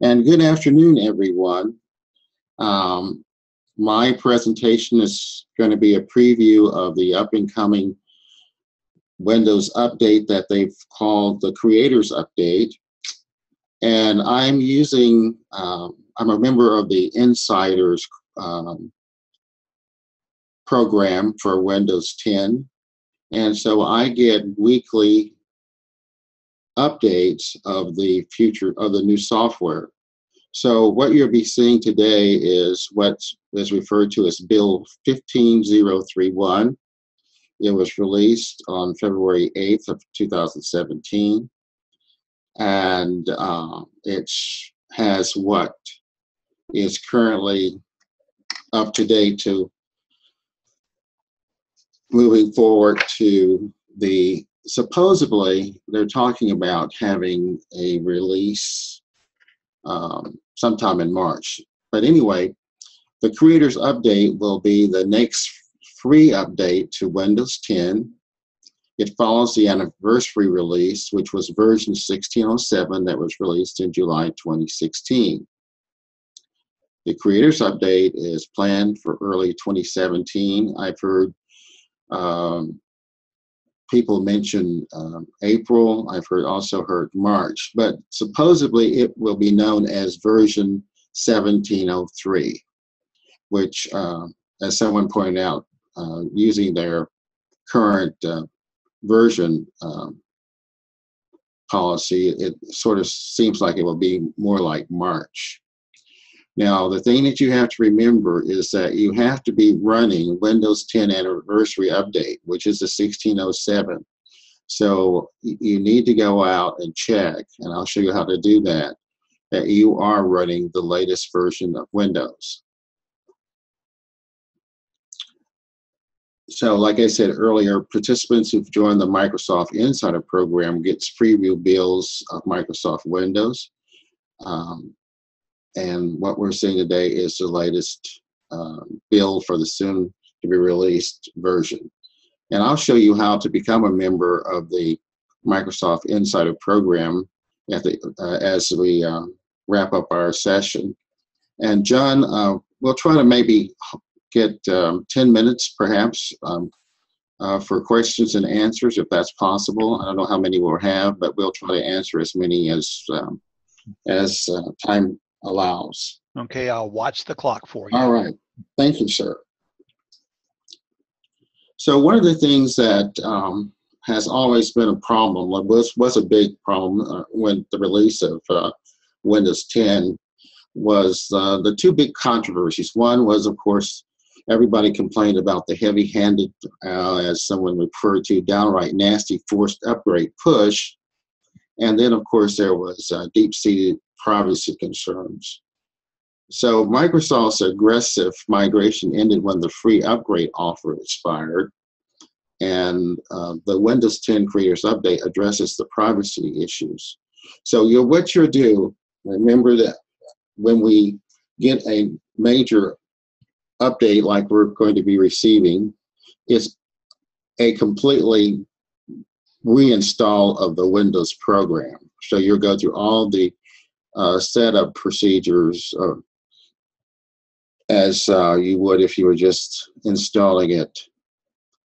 And good afternoon, everyone. Um, my presentation is going to be a preview of the up-and-coming Windows update that they've called the Creators Update. And I'm a member of the Insiders program for Windows 10. And so I get weekly updates of the future of the new software. So what you'll be seeing today is what is referred to as Bill 15031. It was released on February 8th of 2017. And it has what is currently up to date to moving forward to the, supposedly they're talking about having a release sometime in March. But anyway, the Creators Update will be the next free update to Windows 10. It follows the anniversary release, which was version 1607 that was released in July 2016. The Creators Update is planned for early 2017. I've heard people mention April. I've also heard March, but supposedly it will be known as version 1703, which, as someone pointed out, using their current version policy, it sort of seems like it will be more like March. Now, the thing that you have to remember is that you have to be running Windows 10 Anniversary Update, which is the 1607. So you need to go out and check, and I'll show you how to do that you are running the latest version of Windows. So like I said earlier, participants who've joined the Microsoft Insider program gets preview builds of Microsoft Windows. And what we're seeing today is the latest build for the soon to be released version. And I'll show you how to become a member of the Microsoft Insider program as we wrap up our session. And John, we'll try to maybe get 10 minutes perhaps for questions and answers, if that's possible. I don't know how many we'll have, but we'll try to answer as many as time allows. Okay, I'll watch the clock for you. All right. Thank you, sir. So one of the things that has always been a problem, was a big problem when the release of Windows 10 was the two big controversies. One was, of course, everybody complained about the heavy-handed, as someone referred to, downright nasty forced upgrade push. And then, of course, there was deep-seated privacy concerns. So Microsoft's aggressive migration ended when the free upgrade offer expired. And the Windows 10 Creators Update addresses the privacy issues. So what you'll do, remember that when we get a major update like we're going to be receiving, it's a completely reinstall of the Windows program. So you'll go through all the setup procedures as you would if you were just installing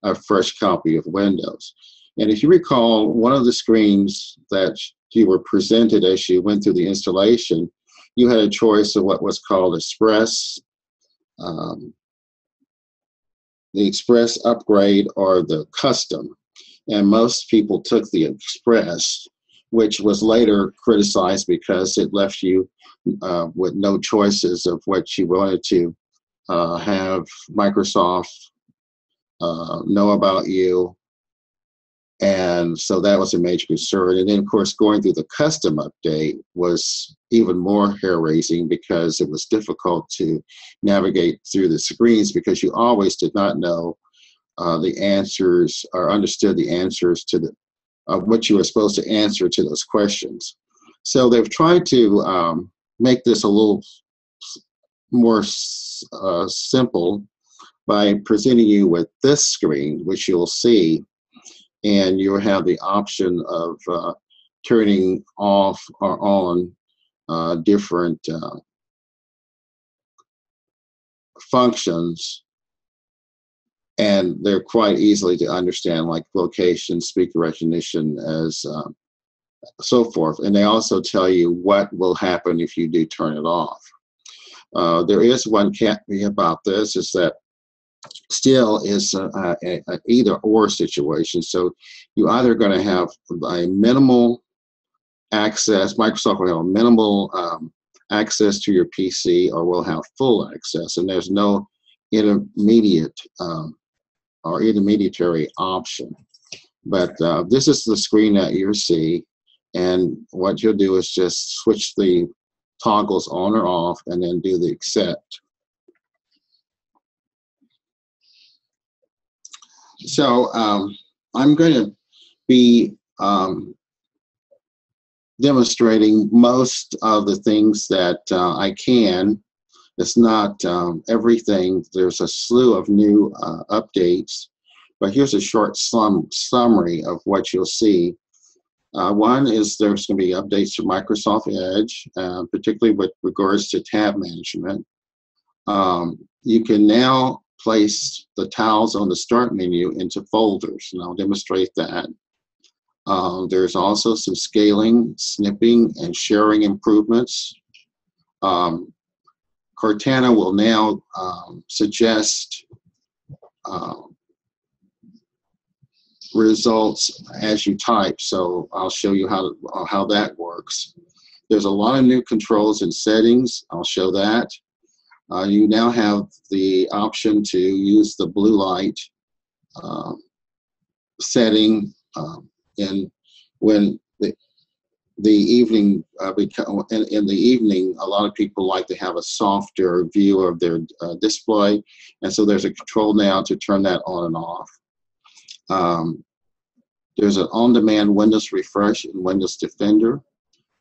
a fresh copy of Windows. And if you recall, one of the screens that you were presented as you went through the installation, you had a choice of what was called Express, the Express upgrade, or the Custom. And most people took the Express, which was later criticized because it left you with no choices of what you wanted to have Microsoft know about you. And so that was a major concern. And then, of course, going through the Custom update was even more hair-raising because it was difficult to navigate through the screens because you always did not know the answers or understood the answers to what you were supposed to answer to those questions. So they've tried to make this a little more simple by presenting you with this screen, which you'll see, and you'll have the option of turning off or on different functions, and they're quite easily to understand, like location, speaker recognition, as so forth. And they also tell you what will happen if you do turn it off. There is one caveat about this, is that still is a either or situation. So you're either going to have a minimal access, Microsoft will have a minimal access to your PC, or will have full access, and there's no intermediate or intermediary option. But this is the screen that you see, and what you'll do is just switch the toggles on or off, and then do the accept. So I'm going to be demonstrating most of the things that I can. It's not everything. There's a slew of new updates, but here's a short summary of what you'll see. One is there's going to be updates to Microsoft Edge, particularly with regards to tab management. You can now place the tiles on the start menu into folders, and I'll demonstrate that. There's also some scaling, snipping, and sharing improvements. Cortana will now suggest results as you type, so I'll show you how that works. There's a lot of new controls and settings. I'll show that. You now have the option to use the blue light setting, and when the evening in the evening, a lot of people like to have a softer view of their display, and so there's a control now to turn that on and off. There's an on-demand Windows refresh in Windows Defender.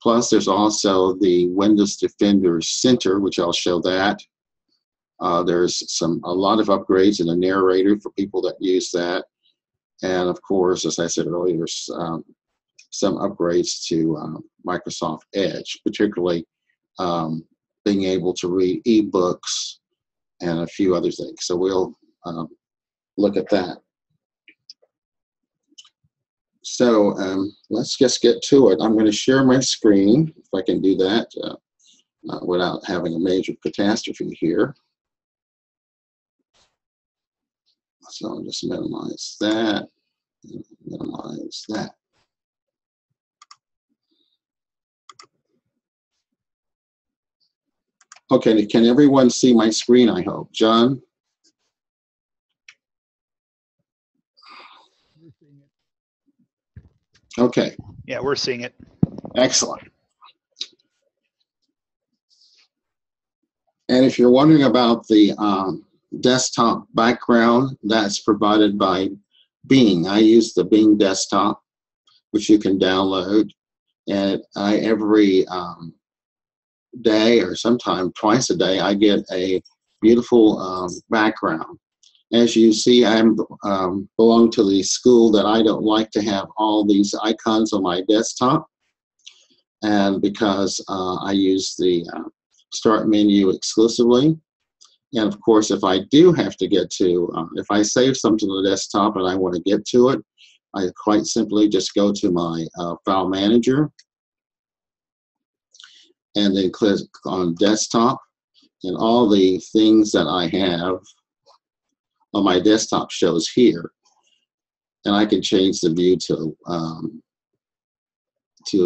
Plus, there's also the Windows Defender Center, which I'll show that. There's a lot of upgrades in the narrator for people that use that. And of course, as I said earlier, there's some upgrades to Microsoft Edge, particularly being able to read ebooks and a few other things. So we'll look at that. So let's just get to it. I'm going to share my screen, if I can do that without having a major catastrophe here. So I'll just minimize that, minimize that. Okay, can everyone see my screen, I hope? John? Okay. Yeah, we're seeing it. Excellent. And if you're wondering about the desktop background, that's provided by Bing. I use the Bing desktop, which you can download, and every day, or sometime twice a day, I get a beautiful background. As you see, I belong to the school that I don't like to have all these icons on my desktop, and because I use the start menu exclusively. And of course, if I do have to get to, if I save something to the desktop and I want to get to it, I quite simply just go to my file manager and then click on desktop, and all the things that I have on my desktop shows here. And I can change the view to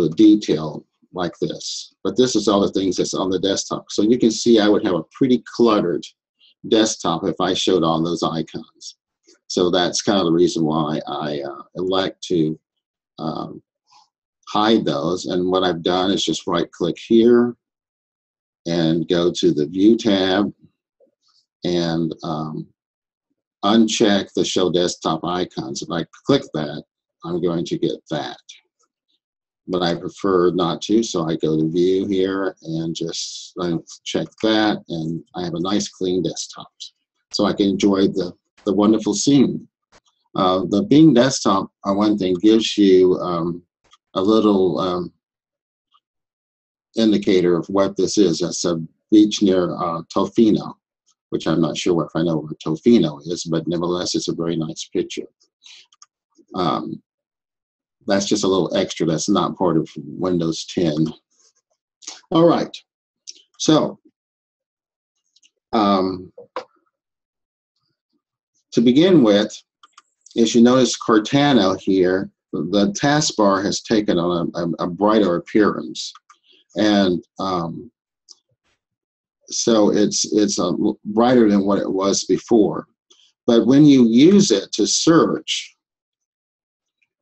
a detail like this. But this is all the things that's on the desktop. So you can see I would have a pretty cluttered desktop if I showed all those icons. So that's kind of the reason why I elect to hide those. And what I've done is just right click here and go to the View tab and uncheck the Show Desktop Icons. If I click that, I'm going to get that. But I prefer not to, so I go to View here and just check that, and I have a nice clean desktop. So I can enjoy the wonderful scene. The Bing desktop, one thing, gives you a little indicator of what this is. That's a beach near Tofino, which I'm not sure if I know where Tofino is, but nevertheless, it's a very nice picture. That's just a little extra. That's not part of Windows 10. All right. So to begin with, as you notice Cortana here, the taskbar has taken on a brighter appearance. And so it's brighter than what it was before. But when you use it to search,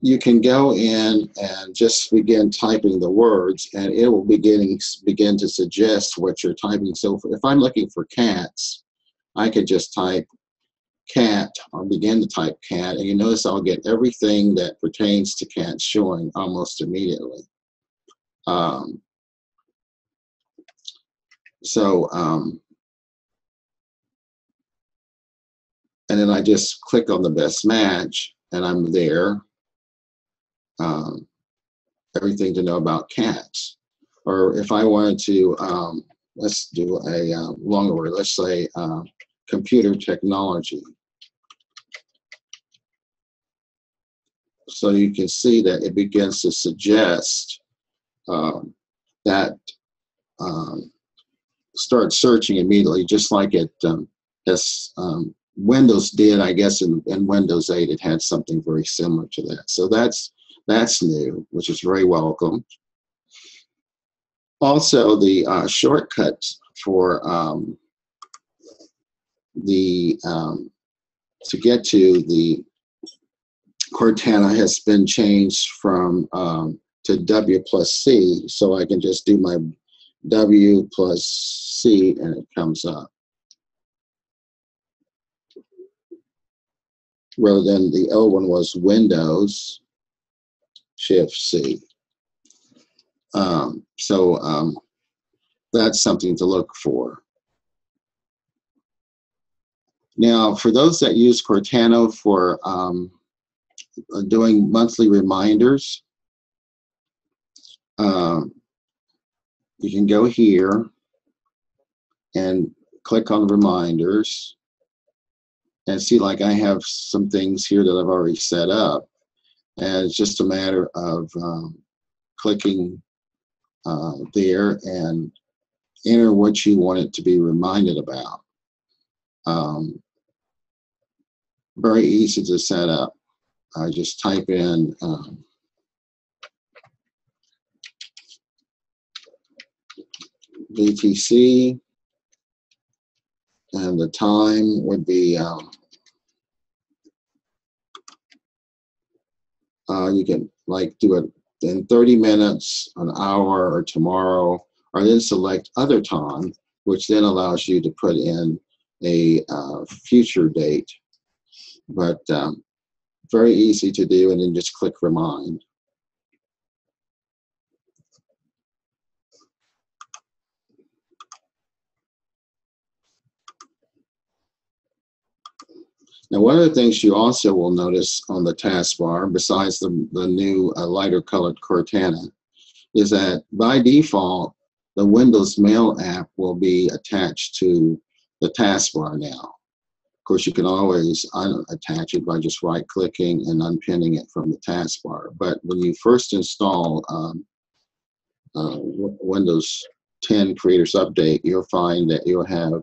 you can go in and just begin typing the words, and it will begin to suggest what you're typing. So if I'm looking for cats, I could just type cat or begin to type cat, and you notice I'll get everything that pertains to cats showing almost immediately. And then I just click on the best match, and I'm there. Everything to know about cats. Or if I wanted to, let's do a longer word, let's say computer technology. So you can see that it begins to suggest that start searching immediately, just like it as Windows did, I guess, in Windows 8, it had something very similar to that. So that's new, which is very welcome. Also, the shortcuts for to get to the Cortana has been changed from to W+C, so I can just do my W+C and it comes up, rather than the old one was Windows Shift-C. That's something to look for. Now, for those that use Cortana for doing monthly reminders, you can go here and click on reminders and see, like, I have some things here that I've already set up, and it's just a matter of clicking there and enter what you want it to be reminded about. Very easy to set up. I just type in VTC, and the time would be you can like do it in 30 minutes, an hour, or tomorrow, or then select other time, which then allows you to put in a future date. But very easy to do, and then just click remind. Now, one of the things you also will notice on the taskbar, besides the new lighter colored Cortana, is that by default, the Windows Mail app will be attached to the taskbar now. Of course, you can always unattach it by just right-clicking and unpinning it from the taskbar. But when you first install Windows 10 Creators Update, you'll find that you'll have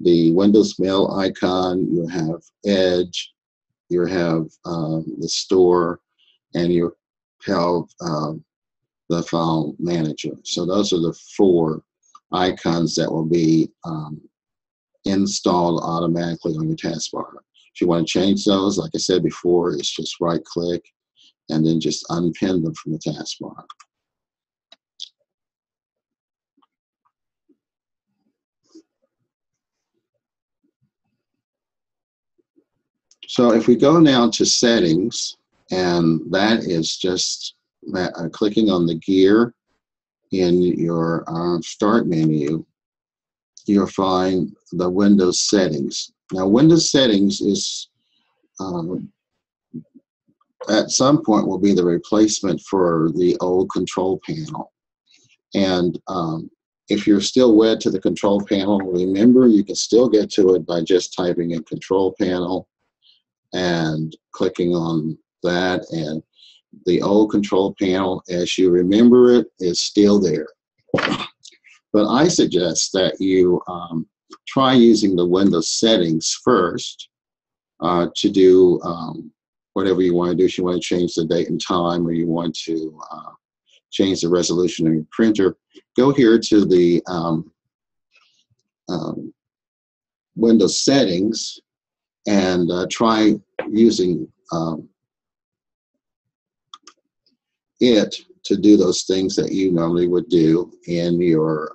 the Windows Mail icon, you have Edge, you have the store, and you have the file manager. So those are the 4 icons that will be installed automatically on your taskbar. If you want to change those, like I said before, it's just right click and then just unpin them from the taskbar. So if we go now to settings, and that is just clicking on the gear in your start menu, you'll find the Windows settings. Now, Windows settings is at some point will be the replacement for the old control panel. And if you're still wed to the control panel, remember you can still get to it by just typing in control panel and clicking on that. And the old control panel, as you remember it, is still there. But I suggest that you try using the Windows settings first to do whatever you want to do. If you want to change the date and time, or you want to change the resolution of your printer, go here to the Windows settings and try using it to do those things that you normally would do in your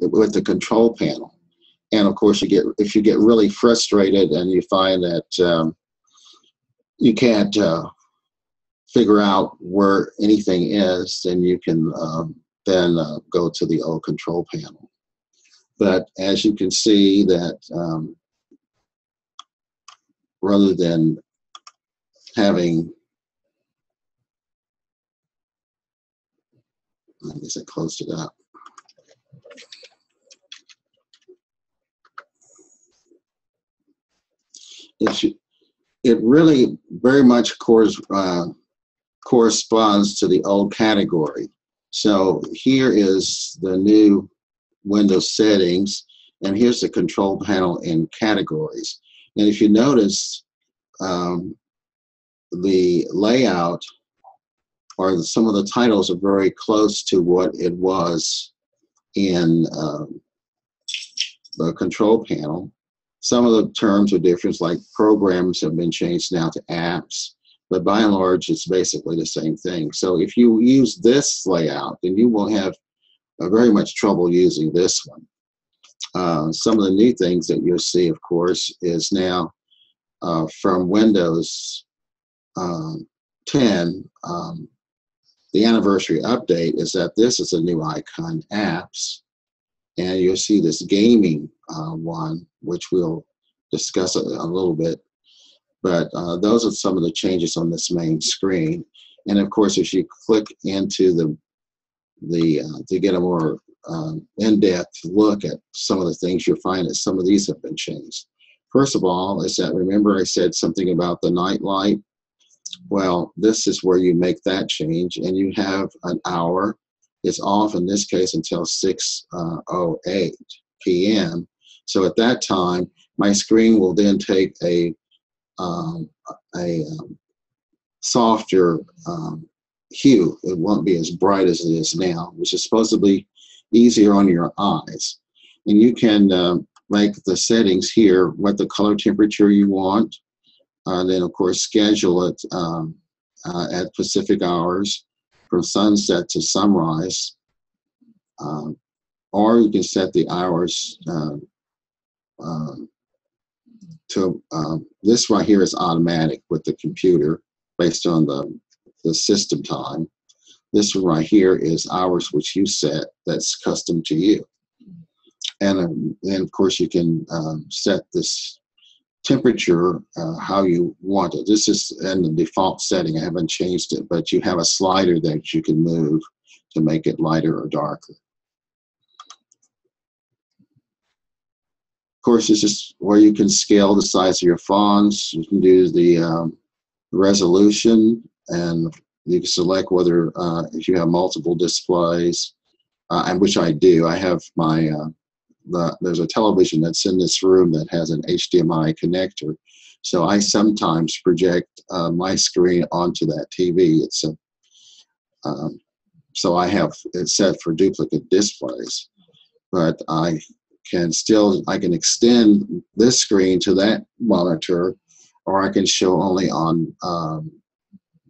with the control panel. And of course, if you get really frustrated and you find that you can't figure out where anything is, then you can then go to the old control panel. But as you can see that rather than having, I guess I closed it up. It really very much corresponds to the old category. So here is the new Windows settings, and here's the control panel in categories. And if you notice, the layout or some of the titles are very close to what it was in the control panel. Some of the terms are different, like programs have been changed now to apps, but by and large, it's basically the same thing. So if you use this layout, then you won't have very much trouble using this one. Some of the new things that you'll see, of course, is now from Windows 10, the anniversary update is that this is a new icon, apps, and you'll see this gaming one, which we'll discuss a little bit. But those are some of the changes on this main screen. And of course, if you click into to get a more in-depth look at some of the things, you'll find that some of these have been changed. First of all, is that, remember I said something about the night light? Well, this is where you make that change, and you have an hour. It's off in this case until 6:08 p.m. So at that time, my screen will then take a softer hue. It won't be as bright as it is now, which is supposed to be easier on your eyes. And you can make the settings here, what the color temperature you want, then of course schedule it at Pacific hours from sunset to sunrise, or you can set the hours to this right here is automatic with the computer based on the system time. This one right here is hours which you set, that's custom to you. And then of course you can set this temperature how you want it. This is in the default setting. I haven't changed it, but you have a slider that you can move to make it lighter or darker. Of course, this is where you can scale the size of your fonts. You can do the resolution, and you can select whether if you have multiple displays, and which I do. I have my there's a television that's in this room that has an HDMI connector, so I sometimes project my screen onto that TV. It's a so I have it set for duplicate displays, but I can extend this screen to that monitor, or I can show only on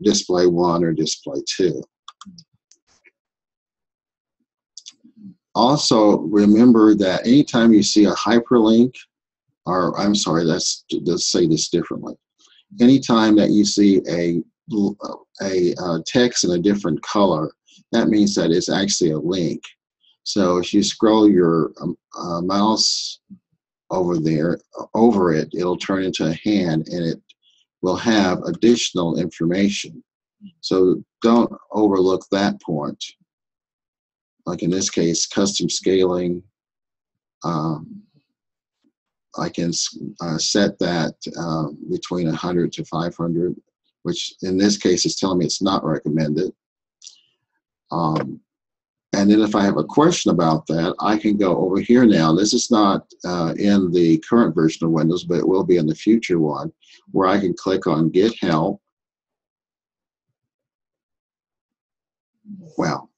display 1 or display 2. Also, remember that anytime you see a hyperlink, or I'm sorry, let's say this differently. Anytime that you see a text in a different color, that means that it's actually a link. So if you scroll your mouse over it, it'll turn into a hand, and it will have additional information. So don't overlook that point. Like in this case, custom scaling, I can set that between 100 to 500, which in this case is telling me it's not recommended. And then if I have a question about that, I can go over here now. This is not in the current version of Windows, but it will be in the future one, where I can click on Get Help. Well,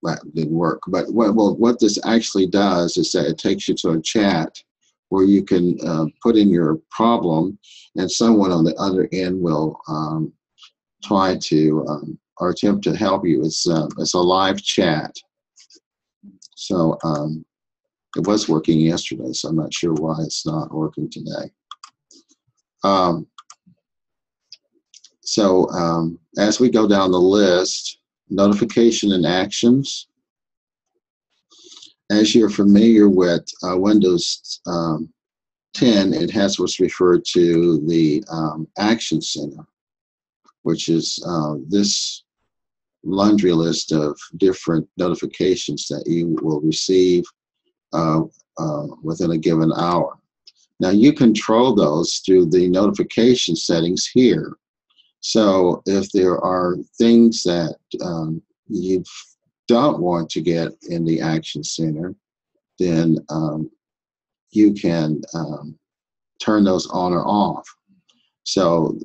that didn't work. But what this actually does is that it takes you to a chat where you can put in your problem, and someone on the other end will try to or attempt to help you. It's a live chat. So it was working yesterday, so I'm not sure why it's not working today. As we go down the list, notification and actions. As you're familiar with Windows 10, it has what's referred to the Action Center, which is this laundry list of different notifications that you will receive within a given hour. Now you control those through the notification settings here. So if there are things that you don't want to get in the Action Center, then you can turn those on or off. So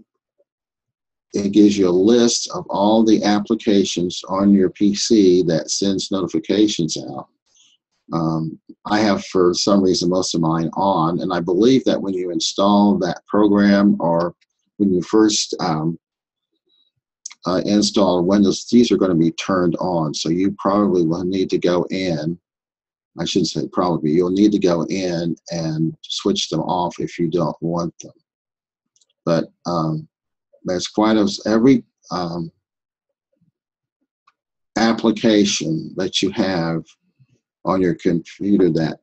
it gives you a list of all the applications on your PC that sends notifications out. I have, for some reason, most of mine on, and I believe that when you install that program or when you first install Windows, these are going to be turned on. So you probably will need to go in, I shouldn't say probably, you'll need to go in and switch them off if you don't want them. But there's quite every application that you have on your computer that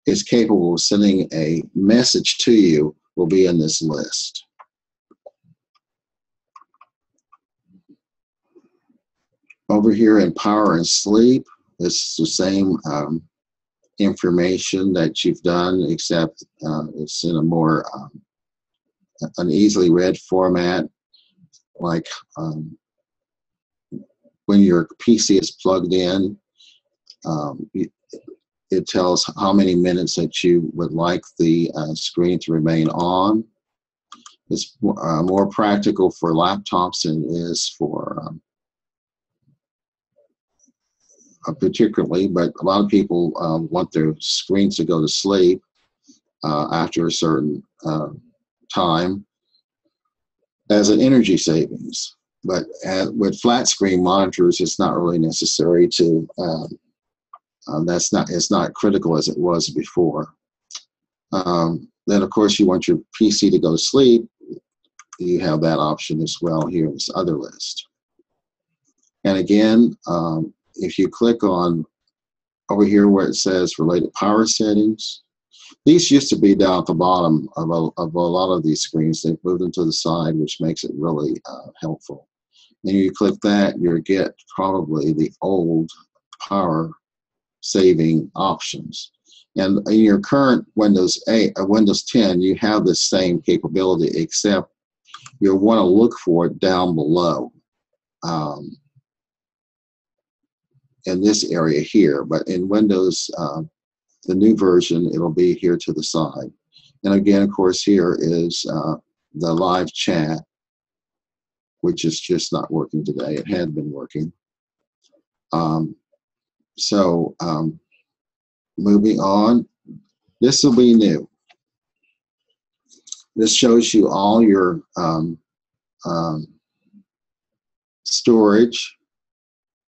is capable of sending a message to you will be in this list. Over here in Power and Sleep, it's the same information that you've done, except it's in a more an easily read format, like when your PC is plugged in, it tells how many minutes that you would like the screen to remain on. It's more practical for laptops than it is for particularly, but a lot of people want their screens to go to sleep after a certain time as an energy savings. But with flat screen monitors, it's not really necessary to, it's not critical as it was before. Then of course you want your PC to go to sleep. You have that option as well here in this other list. And again, if you click on over here where it says related power settings, these used to be down at the bottom of a lot of these screens. They've moved them to the side, which makes it really helpful. And you click that, you'll get probably the old power saving options. And in your current Windows 10, you have the same capability, except you'll want to look for it down below in this area here. But in Windows, the new version, it'll be here to the side. And again, of course, here is the live chat, which is just not working today. It had been working. Moving on, this will be new. This shows you all your storage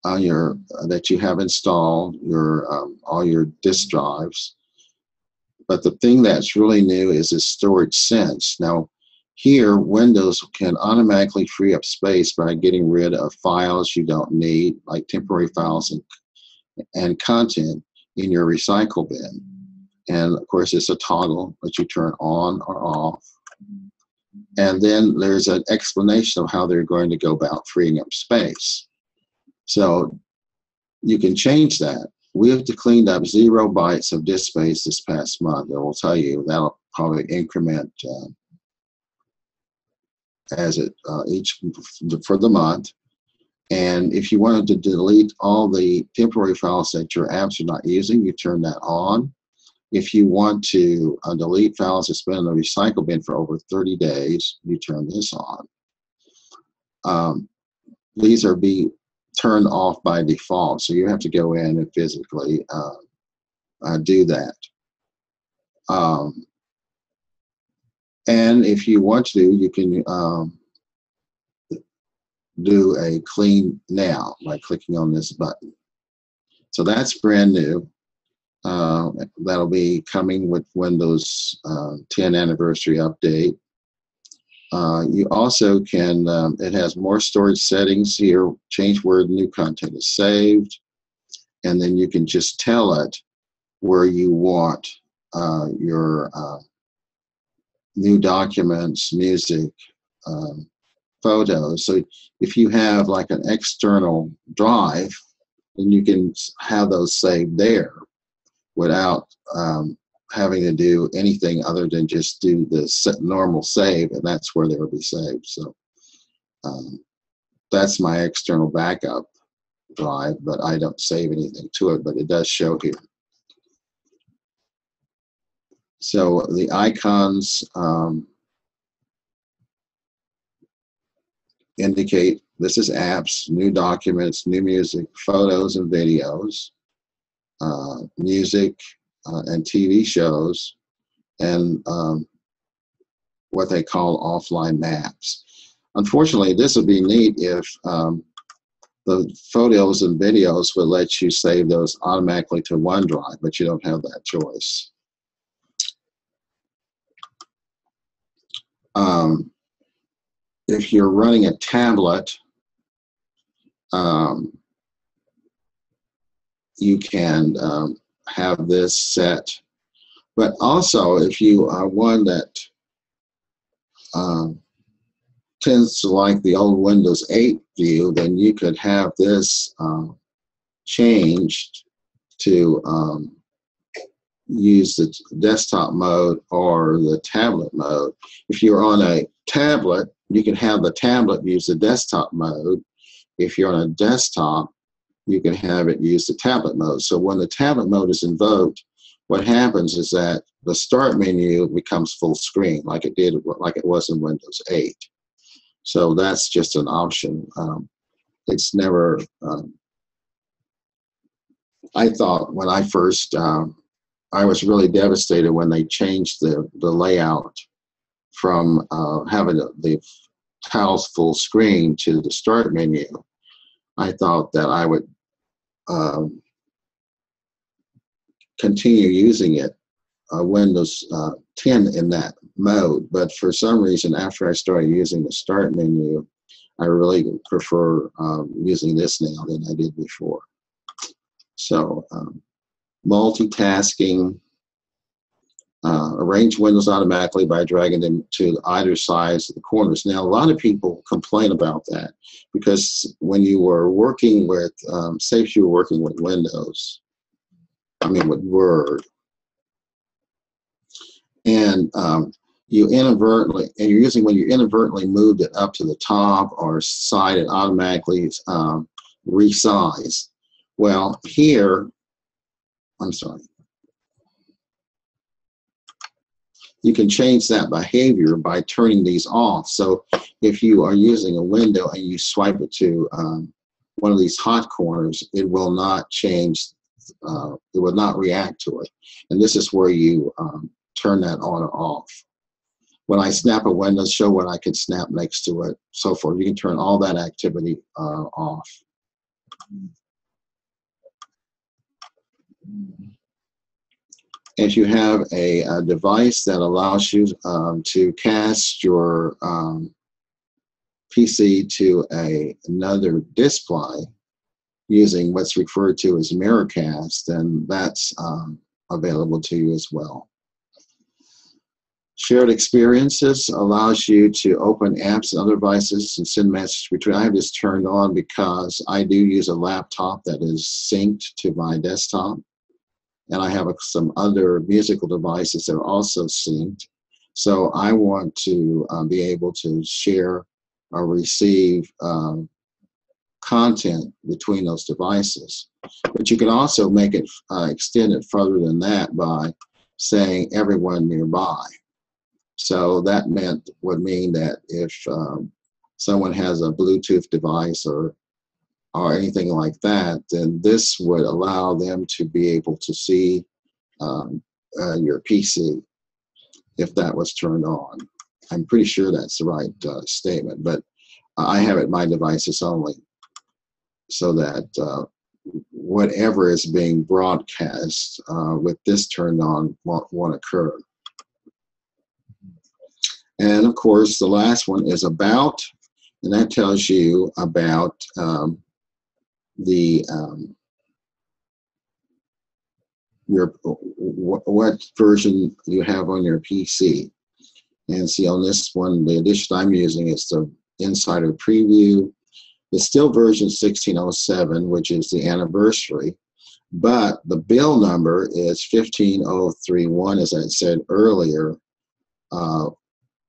on your that you have installed, your all your disk drives. But the thing that's really new is this storage sense. Now, here, Windows can automatically free up space by getting rid of files you don't need, like temporary files and content in your recycle bin. And of course, it's a toggle that you turn on or off. And then there's an explanation of how they're going to go about freeing up space. So you can change that. We have cleaned up 0 bytes of disk space this past month. It will tell you that'll probably increment as it for the month. And if you wanted to delete all the temporary files that your apps are not using, you turn that on. If you want to delete files that's been in the recycle bin for over 30 days, you turn this on. These are turned off by default, so you have to go in and physically do that. And if you want to, you can do a clean now by clicking on this button. So that's brand new. That'll be coming with Windows 10 anniversary update. You also can, it has more storage settings here, change where new content is saved, and then you can just tell it where you want your new documents, music, photos. So if you have like an external drive, then you can have those saved there without having to do anything other than just do the normal save, and that's where they will be saved. So that's my external backup drive, but I don't save anything to it, but it does show here. So the icons indicate this is apps, new documents, new music, photos and videos, music and TV shows, and what they call offline maps. Unfortunately, this would be neat if the photos and videos would let you save those automatically to OneDrive, but you don't have that choice. If you're running a tablet, you can have this set. But also, if you are one that tends to like the old Windows 8 view, then you could have this changed to use the desktop mode or the tablet mode. If you're on a tablet, you can have the tablet use the desktop mode. If you're on a desktop, you can have it use the tablet mode. So when the tablet mode is invoked, what happens is that the start menu becomes full screen, like it was in Windows 8. So that's just an option. It's never. I thought when I first, I was really devastated when they changed the layout from having the tiles full screen to the start menu. I thought that I would continue using it, Windows 10 in that mode, but for some reason after I started using the start menu, I really prefer using this now than I did before. So multitasking, arrange windows automatically by dragging them to either sides of the corners. Now, a lot of people complain about that because when you were working with, say if you were working with Windows, with Word, and you inadvertently, and when you inadvertently moved it up to the top or side, it automatically resize. Well, here, I'm sorry. You can change that behavior by turning these off. So if you are using a window and you swipe it to one of these hot corners, it will not change, it will not react to it. And this is where you turn that on or off. When I snap a window, show what I can snap next to it, so forth. You can turn all that activity off. If you have a device that allows you to cast your PC to another display using what's referred to as mirrorcast, then that's available to you as well. Shared experiences allows you to open apps and other devices and send messages between. I have this turned on because I do use a laptop that is synced to my desktop, and I have some other musical devices that are also synced. So I want to be able to share or receive content between those devices. But you can also make it extend it further than that by saying everyone nearby. So that would mean that if someone has a Bluetooth device or anything like that, then this would allow them to be able to see your PC if that was turned on. I'm pretty sure that's the right statement, but I have it my devices only, so that whatever is being broadcast with this turned on won't occur. And of course, the last one is about, and that tells you about what version you have on your PC. And see, on this one, the edition I'm using is the Insider Preview. It's still version 1607, which is the anniversary, but the bill number is 15031, as I said earlier,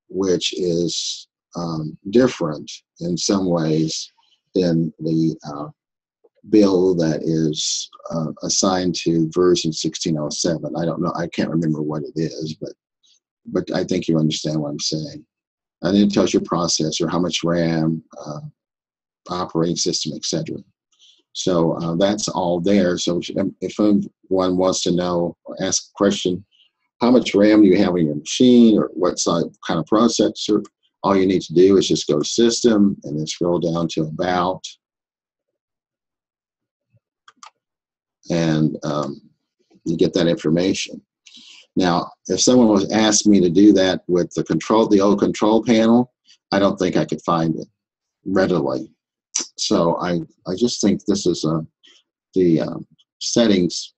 which is different in some ways than the bill that is assigned to version 1607. I don't know, I can't remember what it is, but I think you understand what I'm saying. And then it tells you processor, how much RAM, operating system, etc. So that's all there. So if anyone wants to know or ask a question, how much RAM do you have in your machine, or what kind of processor, all you need to do is just go to System and then scroll down to About, and you get that information. Now, if someone was asked me to do that with the old control panel, I don't think I could find it readily. So I just think this is the settings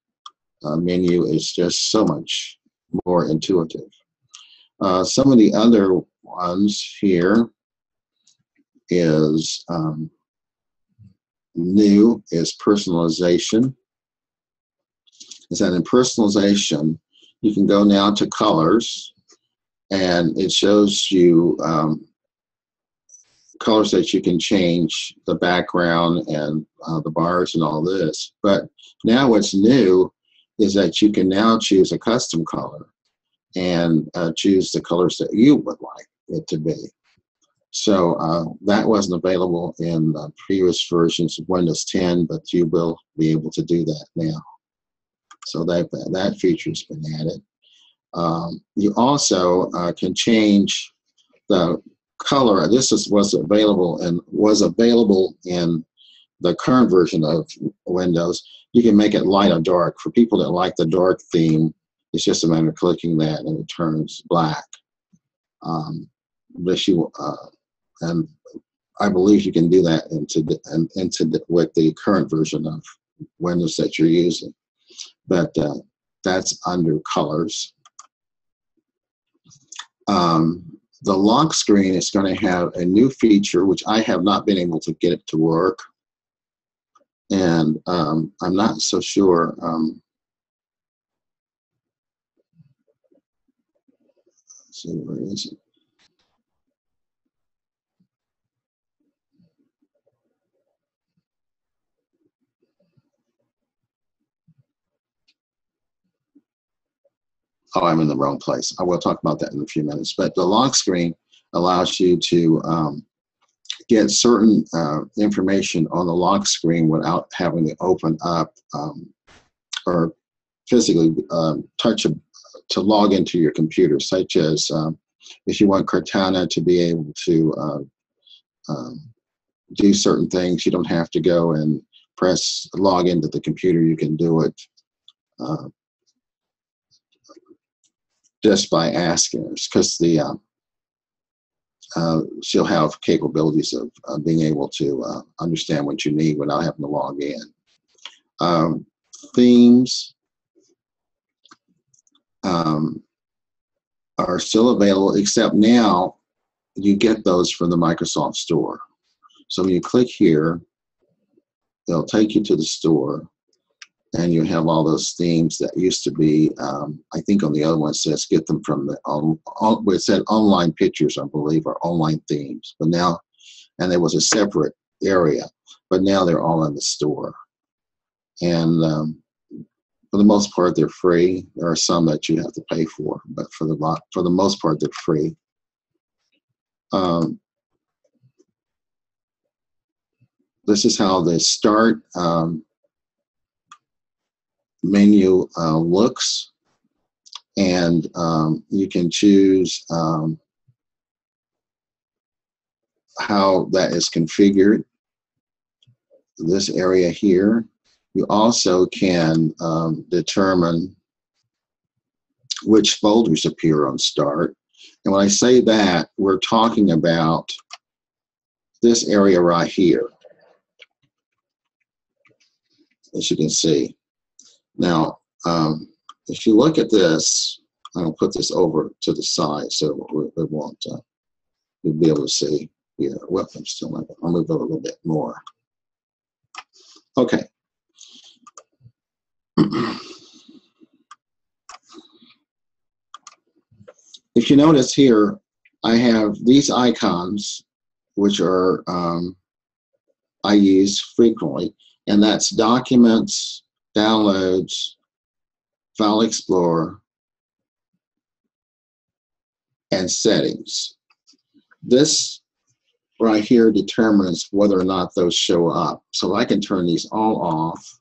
menu is just so much more intuitive. Some of the other ones here is new is personalization. Is that in personalization, you can go now to colors, and it shows you colors that you can change, the background and the bars and all this. But now what's new is that you can now choose a custom color and choose the colors that you would like it to be. So that wasn't available in previous versions of Windows 10, but you will be able to do that now. So that feature's been added. You also can change the color. This was available in the current version of Windows. You can make it light or dark. For people that like the dark theme, it's just a matter of clicking that and it turns black. And I believe you can do that with the current version of Windows that you're using. But that's under colors. The lock screen is going to have a new feature, which I have not been able to get it to work. And I'm not so sure. Let's see, where is it? Oh, I'm in the wrong place. I will talk about that in a few minutes. But the lock screen allows you to get certain information on the lock screen without having to open up or physically to log into your computer, such as if you want Cortana to be able to do certain things, you don't have to go and press log into the computer. You can do it just by asking her, because she'll have capabilities of being able to understand what you need without having to log in. Themes. are still available, except now you get those from the Microsoft Store. So when you click here, they'll take you to the store, and you have all those themes that used to be, I think on the other one it says get them from the, it said online pictures, I believe, or online themes. But now, and there was a separate area, but now they're all in the store. And for the most part, they're free. There are some that you have to pay for, but for the most part, they're free. This is how the start menu looks, and you can choose how that is configured. This area here, you also can determine which folders appear on start. And when I say that, we're talking about this area right here, as you can see. Now, if you look at this, I'll put this over to the side so it won't, you'll be able to see here. Well, I'm still not, I'll move it a little bit more. Okay. If you notice here, I have these icons, which are, I use frequently, and that's Documents, Downloads, File Explorer, and Settings. This right here determines whether or not those show up. So I can turn these all off.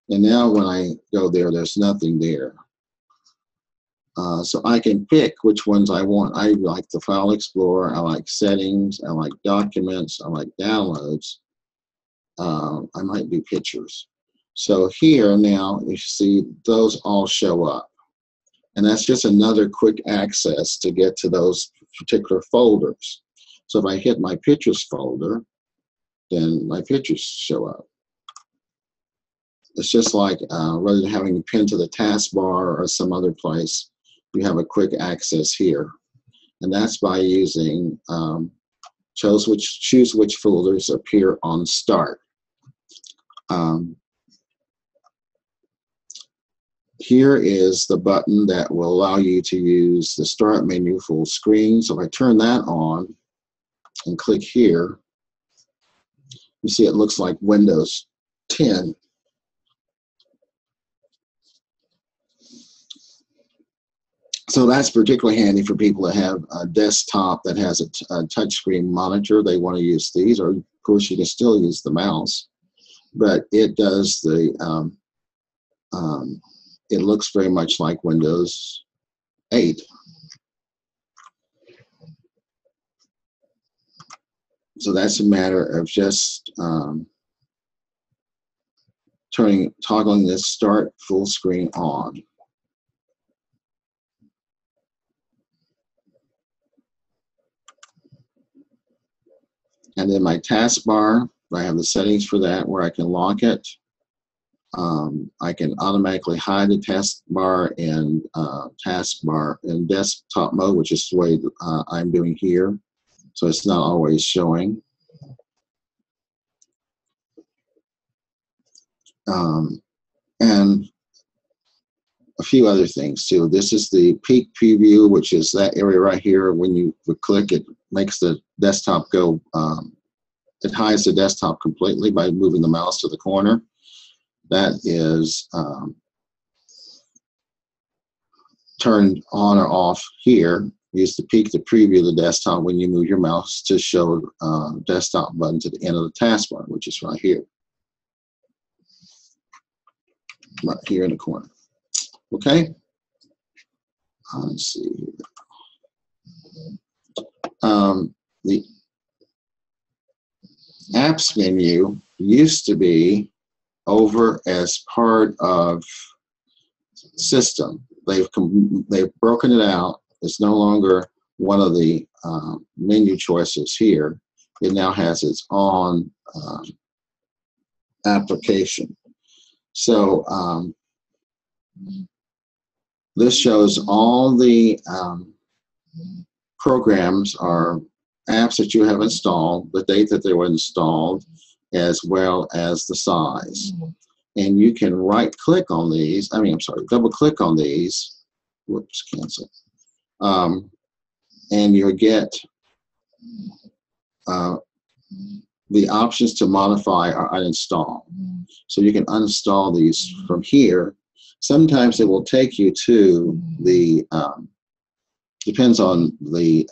And now when I go there, there's nothing there. So I can pick which ones I want. I like the File Explorer, I like Settings, I like Documents, I like Downloads. I might do Pictures. So here now, you see those all show up. And that's just another quick access to get to those particular folders. So if I hit my Pictures folder, then my pictures show up. It's just like rather than having to pin to the taskbar or some other place, you have a quick access here. And that's by using choose which folders appear on start. Here is the button that will allow you to use the start menu full screen. So if I turn that on and click here, you see it looks like Windows 10. So that's particularly handy for people that have a desktop that has a touchscreen monitor. They want to use these, or of course you can still use the mouse, but it does the, it looks very much like Windows 8. So that's a matter of just toggling this start full screen on. And then my taskbar, I have the settings for that where I can lock it. I can automatically hide the taskbar in taskbar in desktop mode, which is the way I'm doing here. So it's not always showing. And a few other things too. This is the peek preview, which is that area right here. When you click, it makes the desktop go, it hides the desktop completely by moving the mouse to the corner. That is turned on or off here. Use the peek to preview the desktop when you move your mouse to show desktop button to the end of the taskbar, which is right here. Right here in the corner. Okay? Let's see here. The apps menu used to be over as part of system. They've broken it out. It's no longer one of the menu choices here. It now has its own application. So This shows all the programs or apps that you have installed, the date that they were installed, as well as the size. And you can right-click on these. Double-click on these. Whoops, cancel. And you'll get the options to modify or uninstall. So you can uninstall these from here. Sometimes it will take you to the, depends on the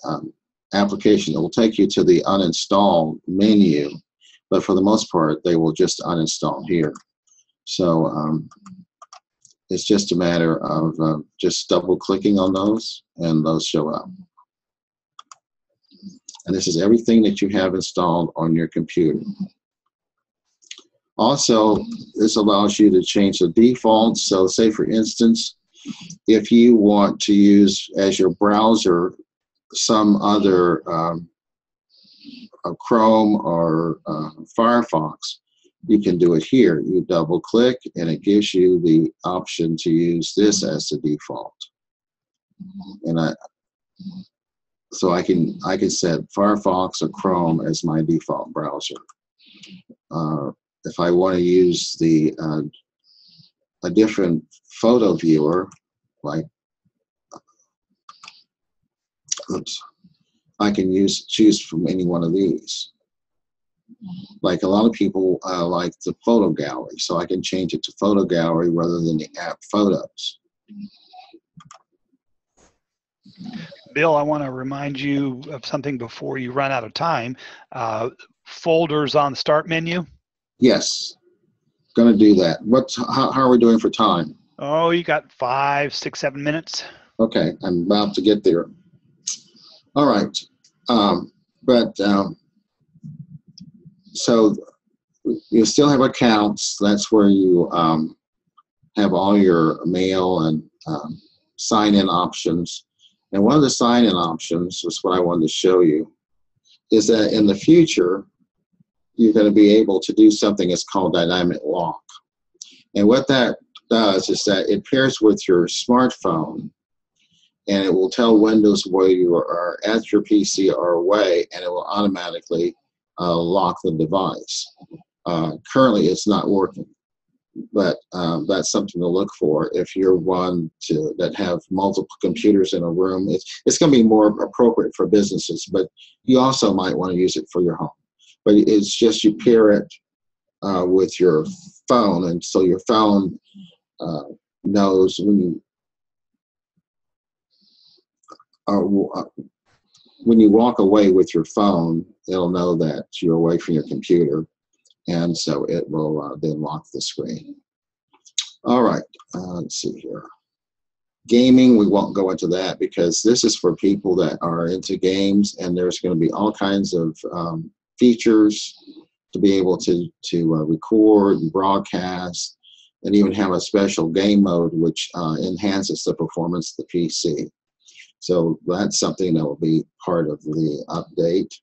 application, it will take you to the uninstall menu, but for the most part, they will just uninstall here. So it's just a matter of just double clicking on those and those show up. And this is everything that you have installed on your computer. Also, this allows you to change the defaults. So say, for instance, if you want to use as your browser some other Chrome or Firefox, you can do it here. You double click and it gives you the option to use this as the default. And so I can set Firefox or Chrome as my default browser. If I want to use a different photo viewer, like, I can choose from any one of these. Like a lot of people like the photo gallery, so I can change it to photo gallery rather than the app photos. Bill, I want to remind you of something before you run out of time. Folders on the start menu. Yes, going to do that. How are we doing for time? Oh, you got 5, 6, 7 minutes. Okay, I'm about to get there. All right, so you still have accounts. That's where you have all your mail and sign-in options. And one of the sign-in options is what I wanted to show you, is that in the future, you're going to be able to do something that's called dynamic lock. And what that does is that it pairs with your smartphone, and it will tell Windows where you are at your PC or away, and it will automatically lock the device. Currently, it's not working, but that's something to look for if you're one that have multiple computers in a room. It's going to be more appropriate for businesses, but you also might want to use it for your home. But it's just you pair it with your phone, and so your phone knows when you walk away with your phone, it'll know that you're away from your computer, and so it will then lock the screen. All right, let's see here. Gaming, we won't go into that because this is for people that are into games, and there's going to be all kinds of features to be able to record and broadcast, and even have a special game mode which enhances the performance of the PC. So that's something that will be part of the update.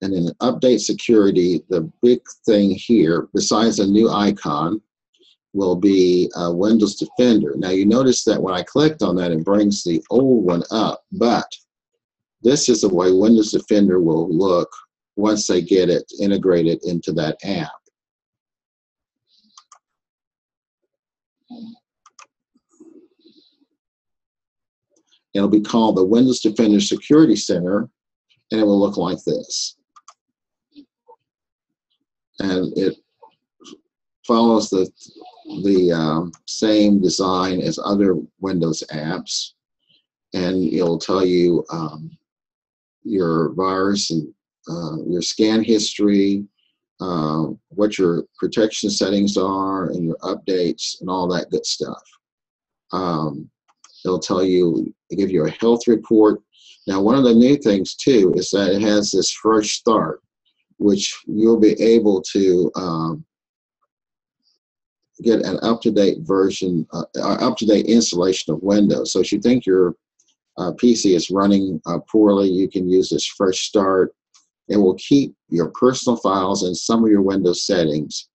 And then update security, the big thing here, besides a new icon, will be Windows Defender. Now you notice that when I clicked on that, it brings the old one up, but this is the way Windows Defender will look once they get it integrated into that app. It'll be called the Windows Defender Security Center, and it will look like this. And it follows the same design as other Windows apps, and it'll tell you your virus and your scan history, what your protection settings are, and your updates, and all that good stuff. It'll tell you, give you a health report. Now, one of the new things too is that it has this fresh start, which you'll be able to get an up-to-date version, up-to-date installation of Windows. So if you think your PC is running poorly, you can use this fresh start. It will keep your personal files and some of your Windows settings,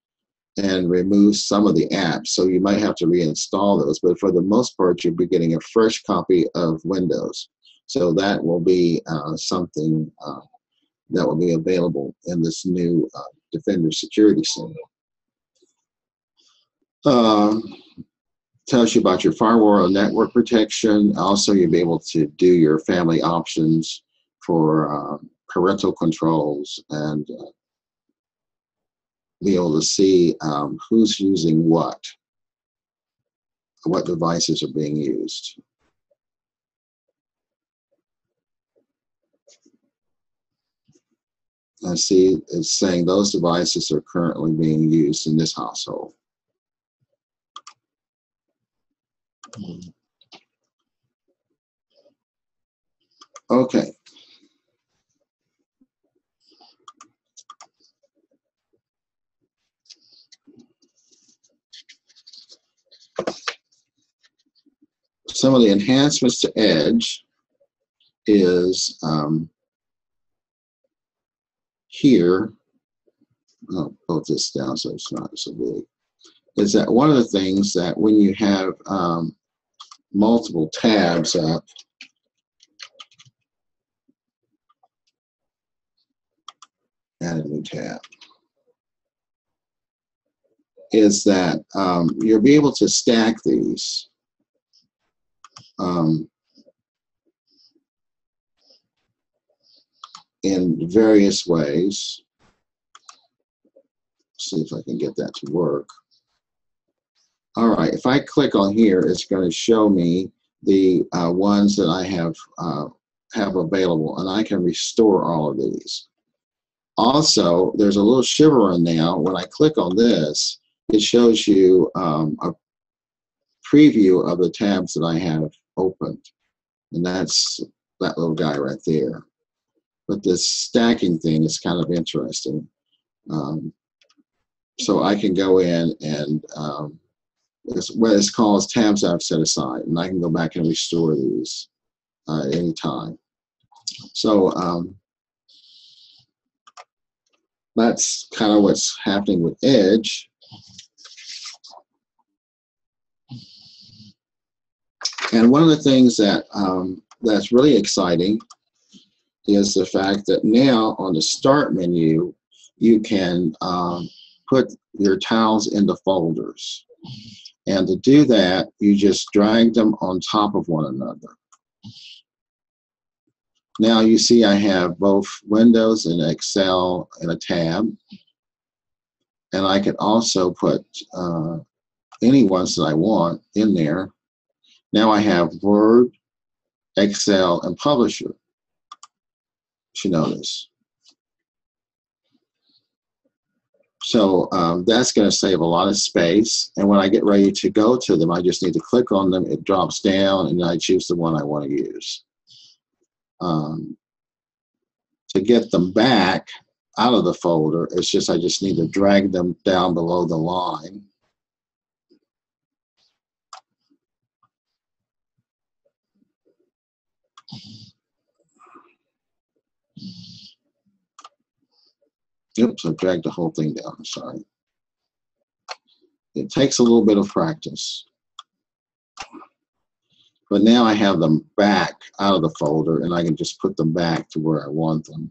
and remove some of the apps. So you might have to reinstall those, but for the most part, you'll be getting a fresh copy of Windows. So that will be something that will be available in this new Defender Security Center. Tells you about your firewall and network protection. Also, you'll be able to do your family options for parental controls and be able to see who's using what devices are being used. I see it's saying those devices are currently being used in this household. Okay. Some of the enhancements to Edge is here. I'll put this down so it's not so big. Is that one of the things that when you have multiple tabs up, add a new tab, is that you'll be able to stack these in various ways. See if I can get that to work. All right, if I click on here, it's going to show me the ones that I have available, and I can restore all of these. Also, there's a little shiver in now. When I click on this, it shows you a preview of the tabs that I have opened, and that's that little guy right there. But this stacking thing is kind of interesting. So I can go in and it's what it's called tabs I've set aside, and I can go back and restore these anytime. So that's kind of what's happening with Edge. And one of the things that that's really exciting is the fact that now on the Start menu, you can put your tiles into folders. And to do that, you just drag them on top of one another. Now you see I have both Windows and Excel in a tab. And I can also put any ones that I want in there. Now I have Word, Excel, and Publisher. You should notice. So that's going to save a lot of space. And when I get ready to go to them, I just need to click on them. It drops down, and I choose the one I want to use. To get them back out of the folder, it's just I just need to drag them down below the line. Oops, I dragged the whole thing down, I'm sorry. It takes a little bit of practice. But now I have them back out of the folder, and I can just put them back to where I want them.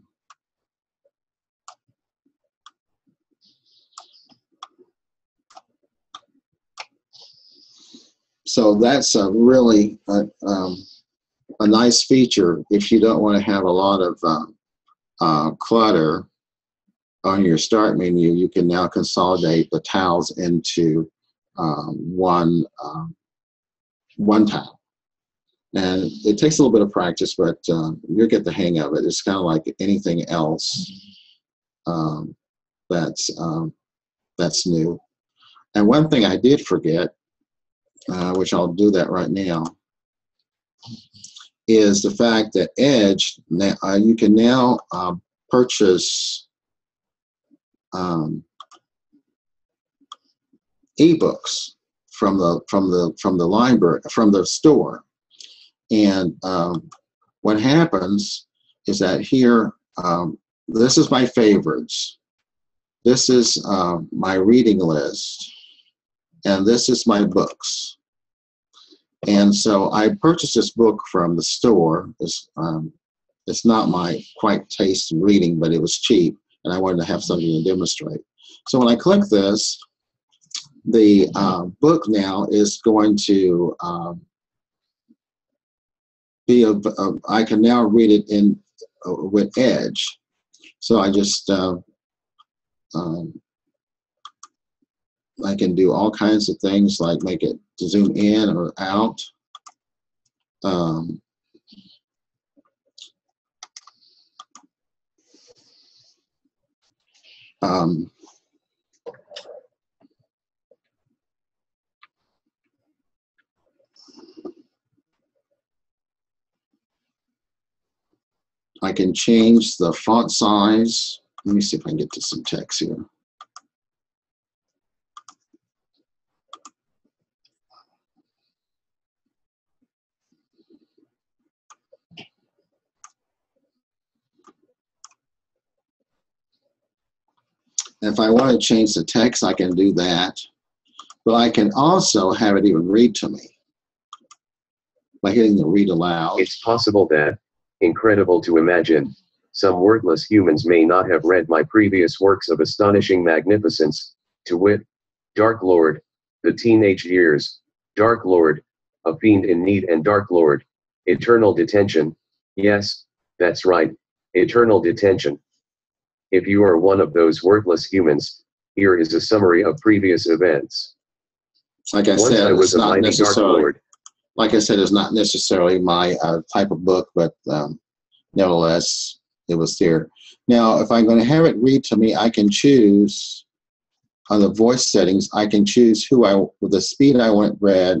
So that's a really a nice feature if you don't want to have a lot of clutter on your Start menu. You can now consolidate the tiles into one tile. And it takes a little bit of practice, but you'll get the hang of it. It's kind of like anything else that's new. And one thing I did forget, which I'll do that right now, is the fact that Edge, you can now purchase ebooks from the library, from the store. And what happens is that here, this is my favorites. This is my reading list, and this is my books. And so I purchased this book from the store. It's not my quite taste in reading, but it was cheap, and I wanted to have something to demonstrate. So when I click this, the book now is going to I can now read it in with Edge. So I just I can do all kinds of things, like make it to zoom in or out. I can change the font size. Let me see if I can get to some text here. If I want to change the text, I can do that. But I can also have it even read to me by hitting the read aloud. It's possible that, incredible to imagine, some wordless humans may not have read my previous works of astonishing magnificence, to wit, Dark Lord, The Teenage Years, Dark Lord, A Fiend in Need, and Dark Lord, Eternal Detention. Yes, that's right, Eternal Detention. If you are one of those wordless humans, here is a summary of previous events. Like I Once said, I was it's a not mighty Dark necessarily, Lord. like I said, it's not necessarily my type of book, but nevertheless, it was there. Now, if I'm going to have it read to me, I can choose on the voice settings. I can choose with the speed I want it read.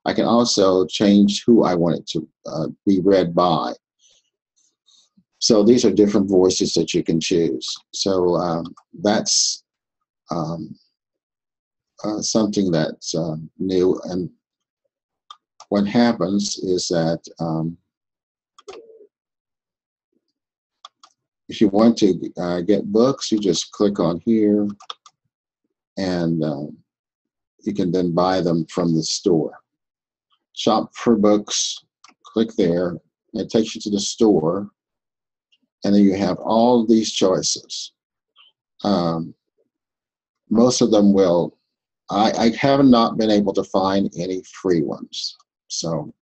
I can also change who I want it to be read by. So these are different voices that you can choose. So that's something that's new. And what happens is that if you want to get books, you just click on here, and you can then buy them from the store. Shop for books, click there, and it takes you to the store, and then you have all these choices. Most of them will, I have not been able to find any free ones. So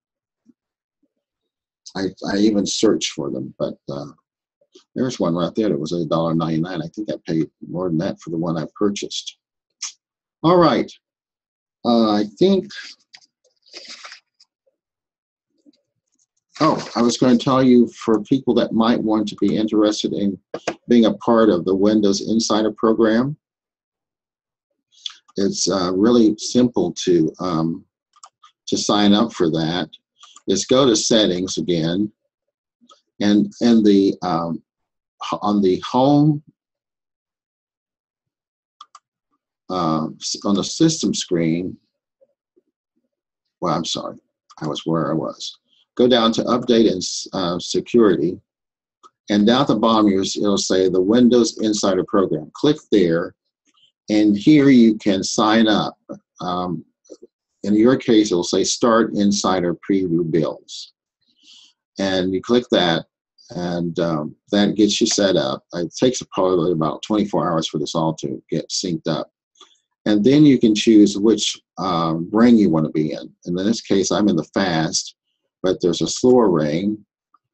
I even searched for them, but there's one right there that was $1.99. I think I paid more than that for the one I purchased. All right. I think, I was going to tell you, for people that might want to be interested in being a part of the Windows Insider program, it's really simple to sign up for that. Just go to settings again, and on the home, on the system screen, well, I'm sorry, I was where I was. Go down to update and security, and down at the bottom it'll say the Windows Insider program. Click there, and here you can sign up. In your case, it'll say Start Insider Preview Builds, and you click that, and that gets you set up. It takes probably about 24 hours for this all to get synced up. And then you can choose which ring you want to be in. And in this case, I'm in the fast, but there's a slower ring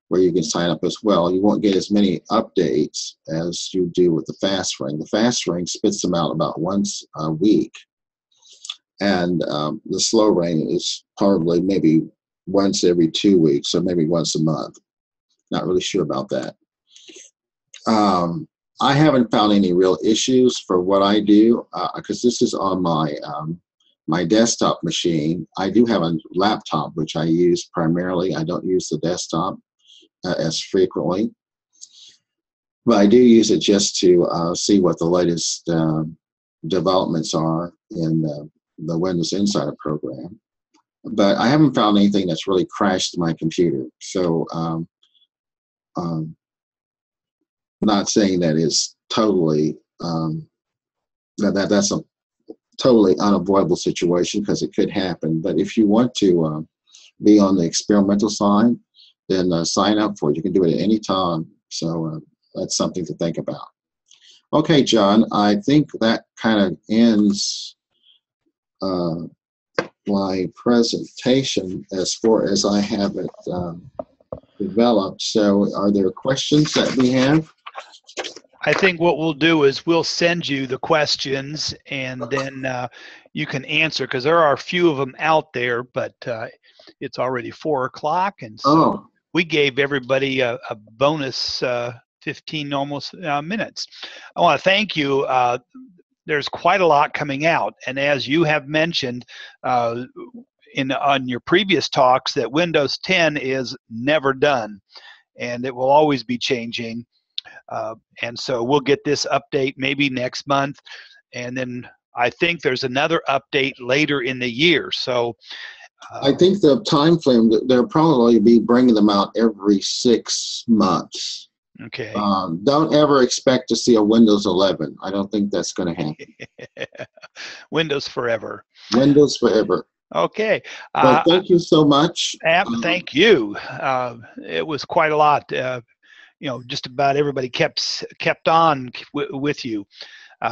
where you can sign up as well. You won't get as many updates as you do with the fast ring. The fast ring spits them out about once a week. And the slow ring is probably maybe once every 2 weeks, or maybe once a month. Not really sure about that. I haven't found any real issues for what I do, because this is on my my desktop machine. I do have a laptop, which I use primarily. I don't use the desktop as frequently, but I do use it just to see what the latest developments are in the Windows Insider program. But I haven't found anything that's really crashed my computer. So not saying that it's totally That's a totally unavoidable situation because it could happen. But if you want to be on the experimental side, then sign up for it. You can do it at any time. So that's something to think about. Okay, John, I think that kind of ends my presentation as far as I have it developed. So are there questions that we have? I think what we'll do is we'll send you the questions, and then you can answer, because there are a few of them out there, but it's already 4 o'clock, and so we gave everybody a bonus 15 almost minutes. I want to thank you. There's quite a lot coming out, and as you have mentioned on your previous talks, that Windows 10 is never done, and it will always be changing. And so we'll get this update maybe next month, and then I think there's another update later in the year. So I think the time frame, they'll probably be bringing them out every 6 months. Okay. Don't ever expect to see a Windows 11. I don't think that's going to happen. Windows forever. Windows forever. Okay. Well, thank you so much. Thank you. It was quite a lot. You know, just about everybody kept on with you.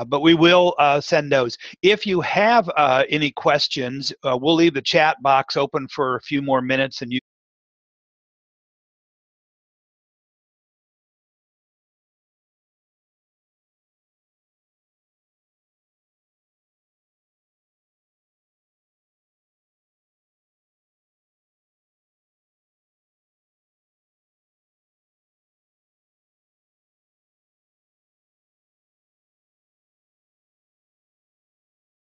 But we will send those. If you have any questions, we'll leave the chat box open for a few more minutes, and you